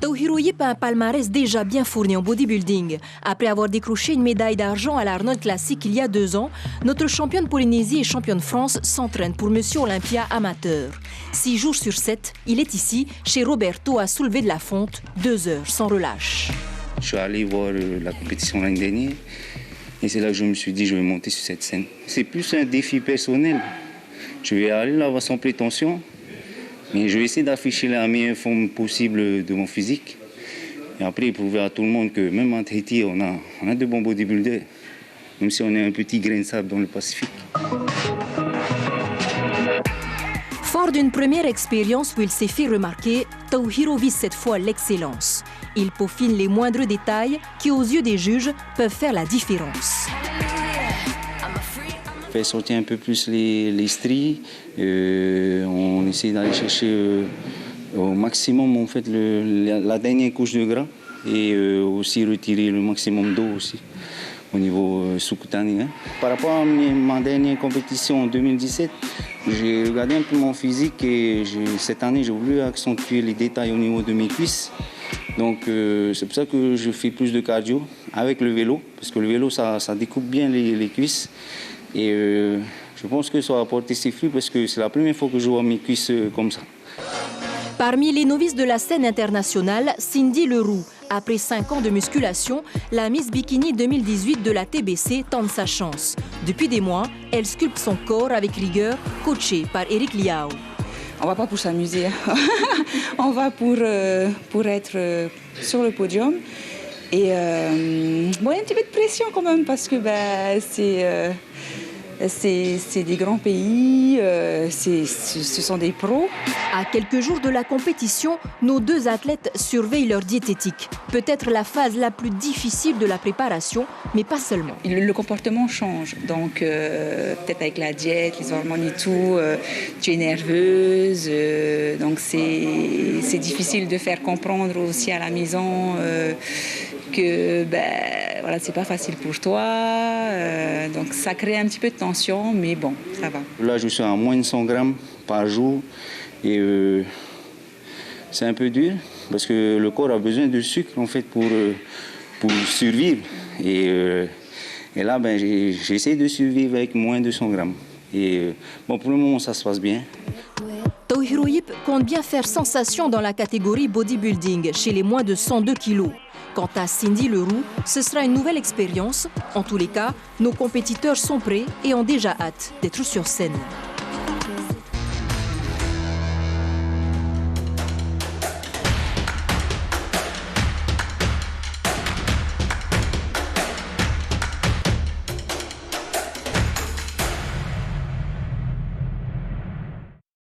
Tauhiro Yip a un palmarès déjà bien fourni en bodybuilding. Après avoir décroché une médaille d'argent à l'Arnold Classic il y a 2 ans, notre championne Polynésie et championne France s'entraîne pour Monsieur Olympia amateur. 6 jours sur 7, il est ici, chez Roberto, à soulever de la fonte, 2 heures sans relâche. Je suis allé voir la compétition l'année dernière et c'est là que je me suis dit je vais monter sur cette scène. C'est plus un défi personnel. Je vais aller là-bas sans prétention. Mais je vais essayer d'afficher la meilleure forme possible de mon physique. Et après, prouver à tout le monde que même en Tahiti, on a de bons bodybuilders, même si on est un petit grain de sable dans le Pacifique. Fort d'une première expérience où il s'est fait remarquer, Tauhiro vise cette fois l'excellence. Il peaufine les moindres détails qui, aux yeux des juges, peuvent faire la différence. Faire sortir un peu plus les stries, on essaie d'aller chercher au maximum en fait, la dernière couche de gras et aussi retirer le maximum d'eau aussi au niveau sous-cutané. Par rapport à ma dernière compétition en 2017, j'ai regardé un peu mon physique et cette année j'ai voulu accentuer les détails au niveau de mes cuisses. Donc c'est pour ça que je fais plus de cardio avec le vélo, parce que le vélo ça découpe bien les cuisses. Et je pense que ça va apporter ses fruits parce que c'est la première fois que je vois mes cuisses comme ça. Parmi les novices de la scène internationale, Cindy Leroux. Après 5 ans de musculation, la Miss Bikini 2018 de la TBC tente sa chance. Depuis des mois, elle sculpte son corps avec rigueur, coachée par Eric Liao. On ne va pas pour s'amuser, on va pour être sur le podium. Et bon, il y a un petit peu de pression quand même parce que c'est des grands pays, ce sont des pros. À quelques jours de la compétition, nos 2 athlètes surveillent leur diététique. Peut-être la phase la plus difficile de la préparation, mais pas seulement. Le comportement change, donc peut-être avec la diète, les hormones et tout, tu es nerveuse, donc c'est difficile de faire comprendre aussi à la maison que voilà, c'est pas facile pour toi, donc ça crée un petit peu de tension, mais bon, ça va. Là, je suis à moins de 100 grammes par jour et c'est un peu dur parce que le corps a besoin de sucre en fait pour survivre. Et là, j'essaie de survivre avec moins de 100 grammes. Et bon, pour le moment, ça se passe bien. Tauhiro Yip compte bien faire sensation dans la catégorie bodybuilding chez les moins de 102 kilos. Quant à Cindy Leroux, ce sera une nouvelle expérience. En tous les cas, nos compétiteurs sont prêts et ont déjà hâte d'être sur scène.